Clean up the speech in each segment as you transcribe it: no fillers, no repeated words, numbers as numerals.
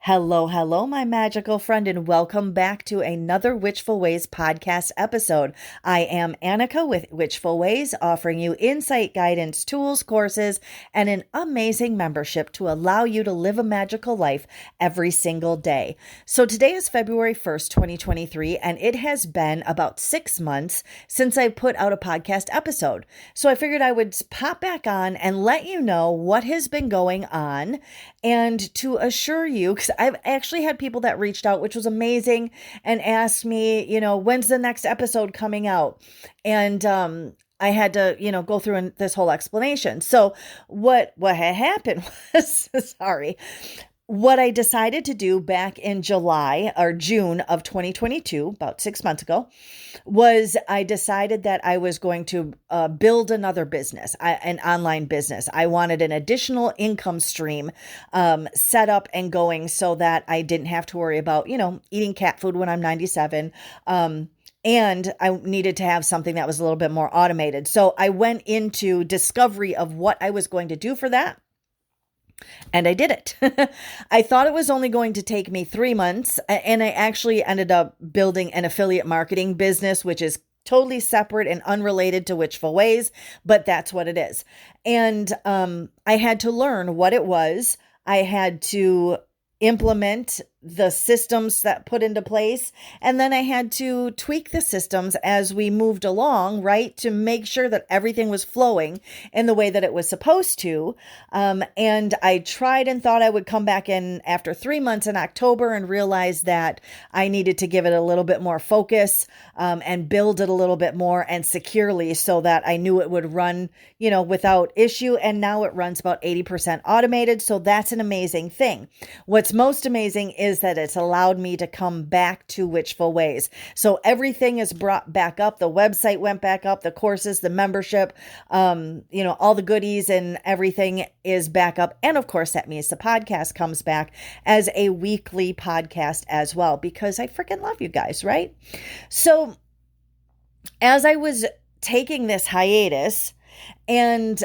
Hello, hello, my magical friend, and welcome back to another Witchful Ways podcast episode. I am Annika with Witchful Ways, offering you insight, guidance, tools, courses, and an amazing membership to allow you to live a magical life every single day. So today is February 1st, 2023, and it has been about 6 months since I put out a podcast episode. So I figured I would pop back on and let you know what has been going on and to assure you, because I've actually had people that reached out, which was amazing, and asked me, when's the next episode coming out? And I had to, go through this whole explanation. So what had happened was, sorry, what I decided to do back in July or June of 2022, about 6 months ago, was I decided that I was going to build another business, an online business. I wanted an additional income stream set up and going so that I didn't have to worry about, eating cat food when I'm 97. And I needed to have something that was a little bit more automated. So I went into discovery of what I was going to do for that. And I did it. I thought it was only going to take me 3 months, and I actually ended up building an affiliate marketing business, which is totally separate and unrelated to Witchful Ways, but that's what it is. And I had to learn what it was. I had to implement the systems that put into place. And then I had to tweak the systems as we moved along, right? To make sure that everything was flowing in the way that it was supposed to. And I tried and thought I would come back in after 3 months in October and realized that I needed to give it a little bit more focus, and build it a little bit more and securely so that I knew it would run, without issue. And now it runs about 80% automated. So that's an amazing thing. What's most amazing is that it's allowed me to come back to Witchful Ways. So everything is brought back up. The website went back up, the courses, the membership, all the goodies and everything is back up. And of course, that means the podcast comes back as a weekly podcast as well, because I freaking love you guys, right? So as I was taking this hiatus and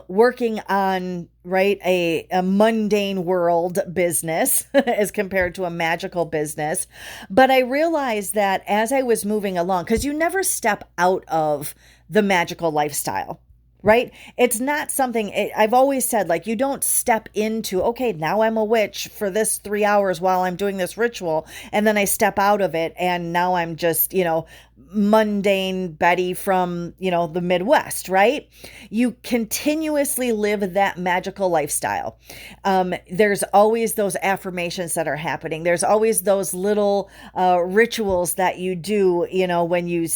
working on, right, a mundane world business as compared to a magical business. But I realized that as I was moving along, because you never step out of the magical lifestyle, right? It's not something I've always said, like, you don't step into, okay, now I'm a witch for this 3 hours while I'm doing this ritual. And then I step out of it. And now I'm just, mundane Betty from, the Midwest, right? You continuously live that magical lifestyle. There's always those affirmations that are happening. There's always those little rituals that you do, when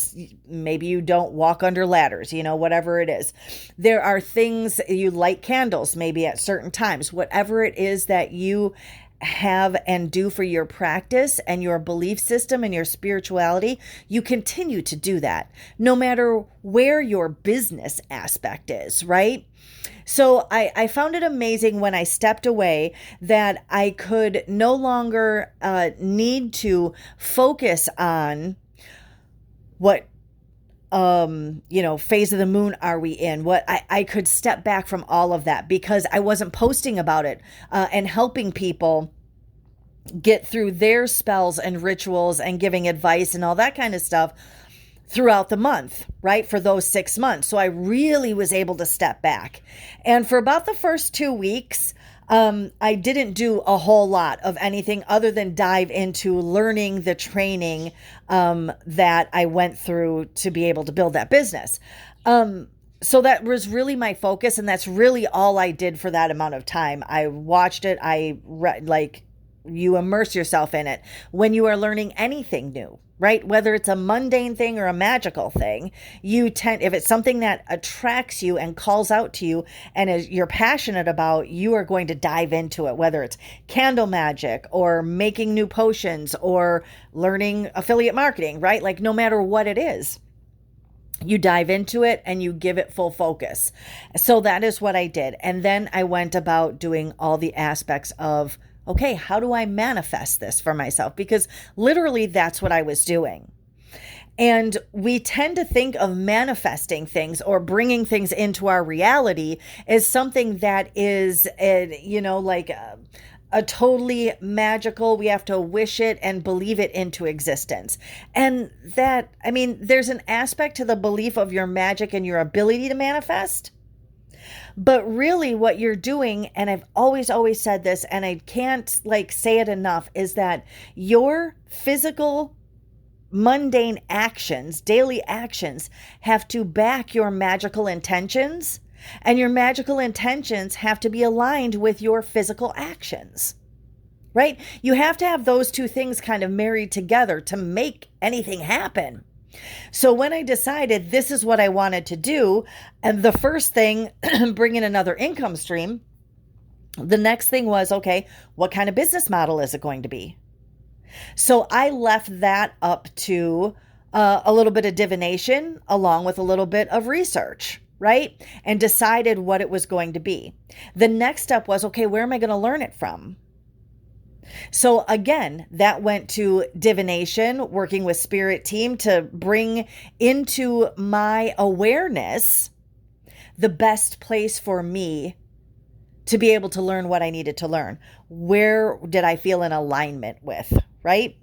maybe you don't walk under ladders, whatever it is. There are things you light candles, maybe at certain times, whatever it is that you have and do for your practice and your belief system and your spirituality, you continue to do that no matter where your business aspect is, right? So I found it amazing when I stepped away that I could no longer need to focus on what phase of the moon are we in? What I could step back from all of that because I wasn't posting about it and helping people get through their spells and rituals and giving advice and all that kind of stuff throughout the month, right? For those 6 months. So I really was able to step back. And for about the first 2 weeks, I didn't do a whole lot of anything other than dive into learning the training that I went through to be able to build that business. So that was really my focus, and that's really all I did for that amount of time. I watched it. You immerse yourself in it when you are learning anything new, right? Whether it's a mundane thing or a magical thing, if it's something that attracts you and calls out to you and you're passionate about, you are going to dive into it, whether it's candle magic or making new potions or learning affiliate marketing, right? Like no matter what it is, you dive into it and you give it full focus. So that is what I did. And then I went about doing all the aspects of, okay, how do I manifest this for myself? Because literally that's what I was doing. And we tend to think of manifesting things or bringing things into our reality as something that is, a totally magical, we have to wish it and believe it into existence. And that, I mean, there's an aspect to the belief of your magic and your ability to manifest. But really what you're doing, and I've always said this, and I can't say it enough, is that your physical mundane actions, daily actions, have to back your magical intentions, and your magical intentions have to be aligned with your physical actions, right? You have to have those two things kind of married together to make anything happen. So when I decided this is what I wanted to do, and the first thing, bring in another income stream, the next thing was, okay, what kind of business model is it going to be? So I left that up to a little bit of divination along with a little bit of research, right? And decided what it was going to be. The next step was, okay, where am I going to learn it from? So again, that went to divination, working with spirit team to bring into my awareness the best place for me to be able to learn what I needed to learn. Where did I feel in alignment with, right?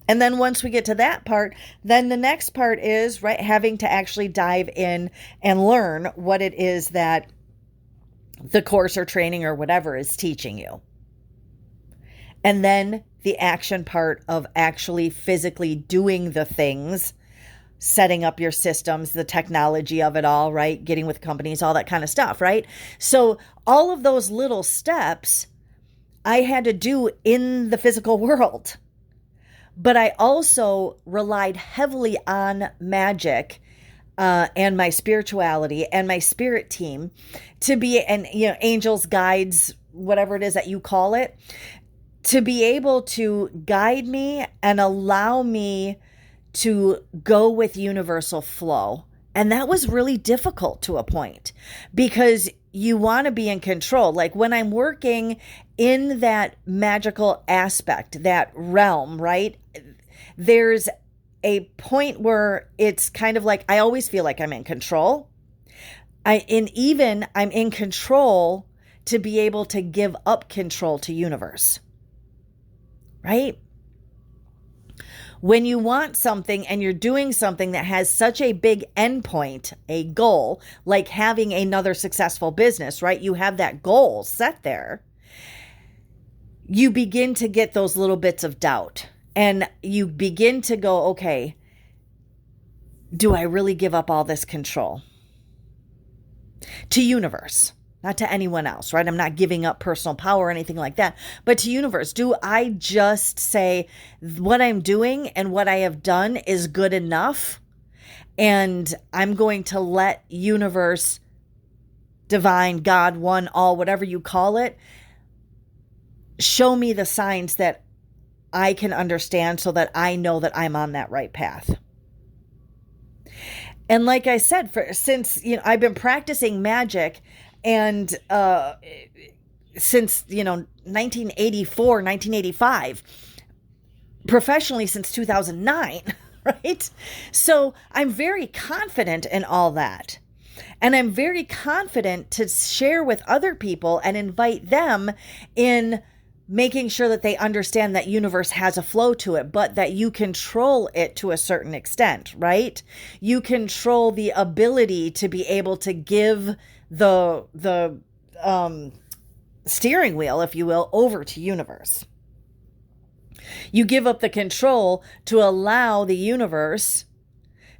And then once we get to that part, then the next part is, right, having to actually dive in and learn what it is that the course or training or whatever is teaching you. And then the action part of actually physically doing the things, setting up your systems, the technology of it all, right? Getting with companies, all that kind of stuff, right? So all of those little steps I had to do in the physical world. But I also relied heavily on magic and my spirituality and my spirit team to be, and angels, guides, whatever it is that you call it, to be able to guide me and allow me to go with universal flow. And that was really difficult to a point because you want to be in control. Like when I'm working in that magical aspect, that realm, right? There's a point where it's kind of like, I always feel like I'm in control. I'm in control to be able to give up control to universe. Right? When you want something and you're doing something that has such a big endpoint, a goal, like having another successful business, right? You have that goal set there. You begin to get those little bits of doubt and you begin to go, okay, do I really give up all this control to universe? Not to anyone else, right? I'm not giving up personal power or anything like that, but to universe. Do I just say what I'm doing and what I have done is good enough? And I'm going to let universe, divine, God, one, all, whatever you call it, show me the signs that I can understand so that I know that I'm on that right path. And like I said, since I've been practicing magic and since 1984, 1985, professionally since 2009, right? So I'm very confident in all that. And I'm very confident to share with other people and invite them in making sure that they understand that universe has a flow to it, but that you control it to a certain extent, right? You control the ability to be able to give the steering wheel, if you will, over to universe. You give up the control to allow the universe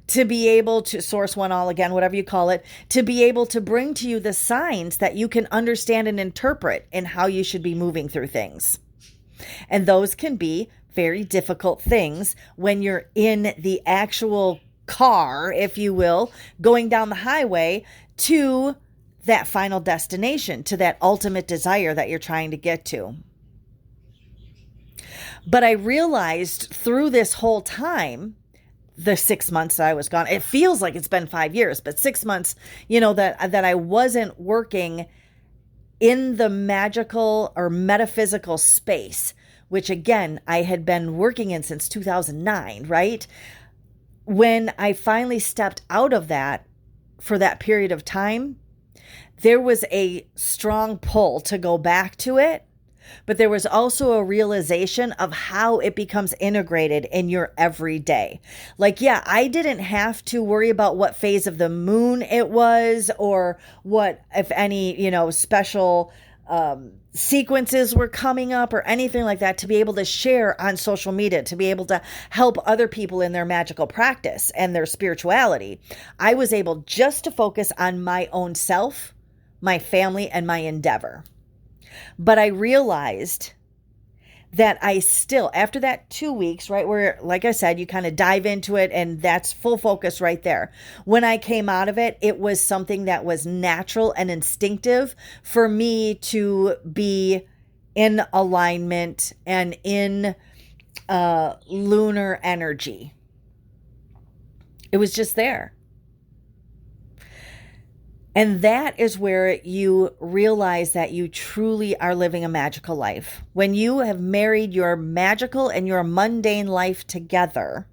to be able to source one, all, again, whatever you call it, to be able to bring to you the signs that you can understand and interpret in how you should be moving through things. And those can be very difficult things when you're in the actual car, if you will, going down the highway to that final destination, to that ultimate desire that you're trying to get to. But I realized through this whole time, the 6 months that I was gone, it feels like it's been 5 years, but 6 months, that I wasn't working in the magical or metaphysical space, which again, I had been working in since 2009, right? When I finally stepped out of that for that period of time, there was a strong pull to go back to it but there was also a realization of how it becomes integrated in your everyday. Like, yeah, I didn't have to worry about what phase of the moon it was or what, if any, special sequences were coming up or anything like that to be able to share on social media, to be able to help other people in their magical practice and their spirituality. I was able just to focus on my own self, my family, and my endeavor. But I realized that I still, after that 2 weeks, right, where, like I said, you kind of dive into it and that's full focus right there. When I came out of it, it was something that was natural and instinctive for me to be in alignment and in lunar energy. It was just there. And that is where you realize that you truly are living a magical life. When you have married your magical and your mundane life together,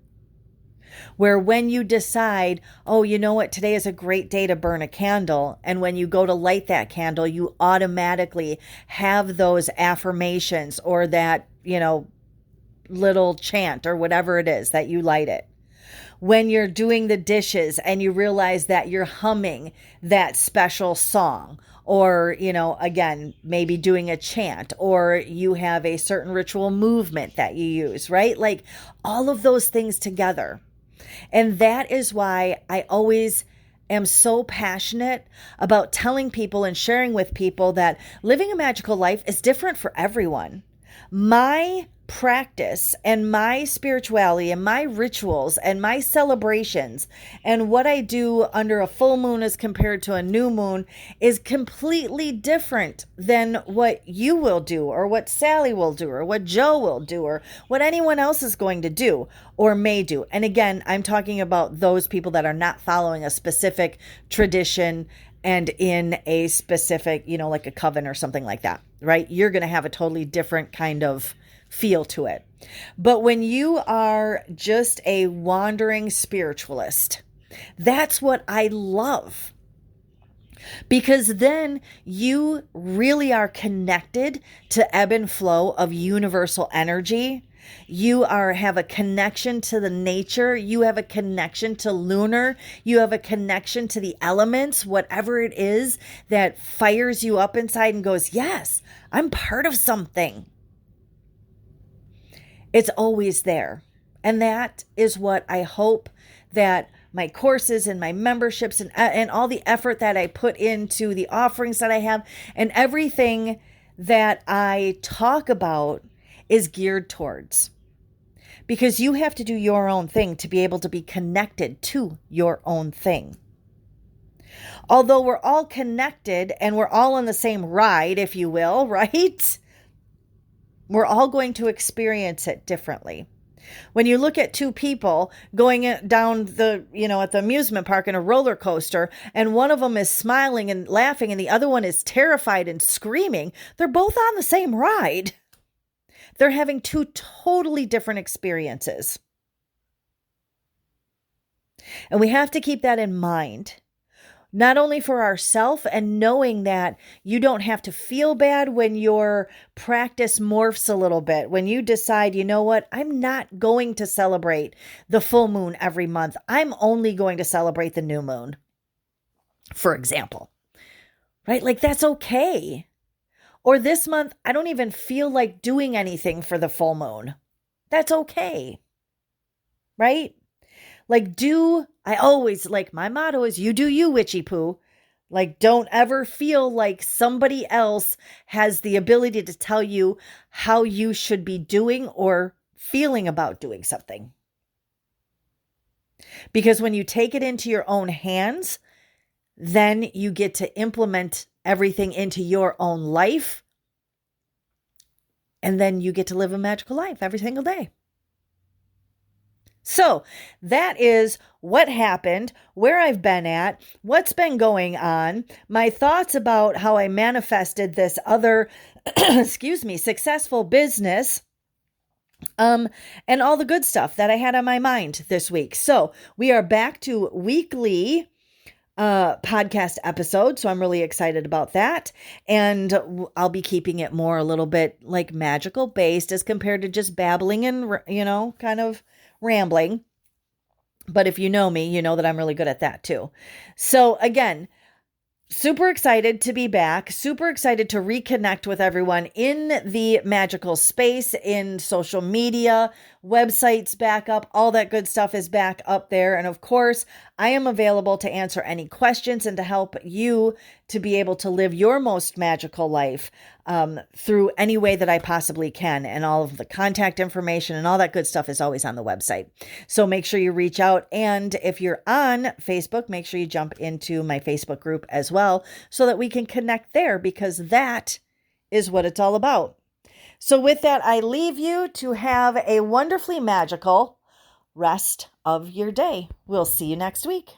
where when you decide, oh, you know what, today is a great day to burn a candle. And when you go to light that candle, you automatically have those affirmations or that, little chant or whatever it is that you light it. When you're doing the dishes and you realize that you're humming that special song or, again, maybe doing a chant or you have a certain ritual movement that you use, right? Like all of those things together. And that is why I always am so passionate about telling people and sharing with people that living a magical life is different for everyone. My practice and my spirituality and my rituals and my celebrations and what I do under a full moon as compared to a new moon is completely different than what you will do or what Sally will do or what Joe will do or what anyone else is going to do or may do. And again, I'm talking about those people that are not following a specific tradition and in a specific, like a coven or something like that, right? You're going to have a totally different kind of feel to it. But when you are just a wandering spiritualist, that's what I love. Because then you really are connected to ebb and flow of universal energy. You have a connection to the nature. You have a connection to lunar. You have a connection to the elements, whatever it is that fires you up inside and goes, yes, I'm part of something. It's always there. And that is what I hope that my courses and my memberships and all the effort that I put into the offerings that I have and everything that I talk about is geared towards. Because you have to do your own thing to be able to be connected to your own thing. Although we're all connected and we're all on the same ride, if you will, right? We're all going to experience it differently. When you look at two people going down at the amusement park in a roller coaster, and one of them is smiling and laughing and the other one is terrified and screaming, they're both on the same ride. They're having two totally different experiences. And we have to keep that in mind. Not only for ourselves and knowing that you don't have to feel bad when your practice morphs a little bit. When you decide, you know what, I'm not going to celebrate the full moon every month. I'm only going to celebrate the new moon, for example, right? Like that's okay. Or this month, I don't even feel like doing anything for the full moon. That's okay, right? I always, my motto is you do you, witchy poo. Don't ever feel like somebody else has the ability to tell you how you should be doing or feeling about doing something. Because when you take it into your own hands, then you get to implement everything into your own life. And then you get to live a magical life every single day. So that is what happened, where I've been at, what's been going on, my thoughts about how I manifested this other, successful business, and all the good stuff that I had on my mind this week. So we are back to weekly podcast episode. So I'm really excited about that. And I'll be keeping it more a little bit like magical based as compared to just babbling and, kind of rambling. But if you know me, you know that I'm really good at that too. So again, super excited to be back. Super excited to reconnect with everyone in the magical space, in social media, websites back up. All that good stuff is back up there. And of course, I am available to answer any questions and to help you to be able to live your most magical life through any way that I possibly can. And all of the contact information and all that good stuff is always on the website. So make sure you reach out. And if you're on Facebook, make sure you jump into my Facebook group as well so that we can connect there, because that is what it's all about. So with that, I leave you to have a wonderfully magical rest of your day. We'll see you next week.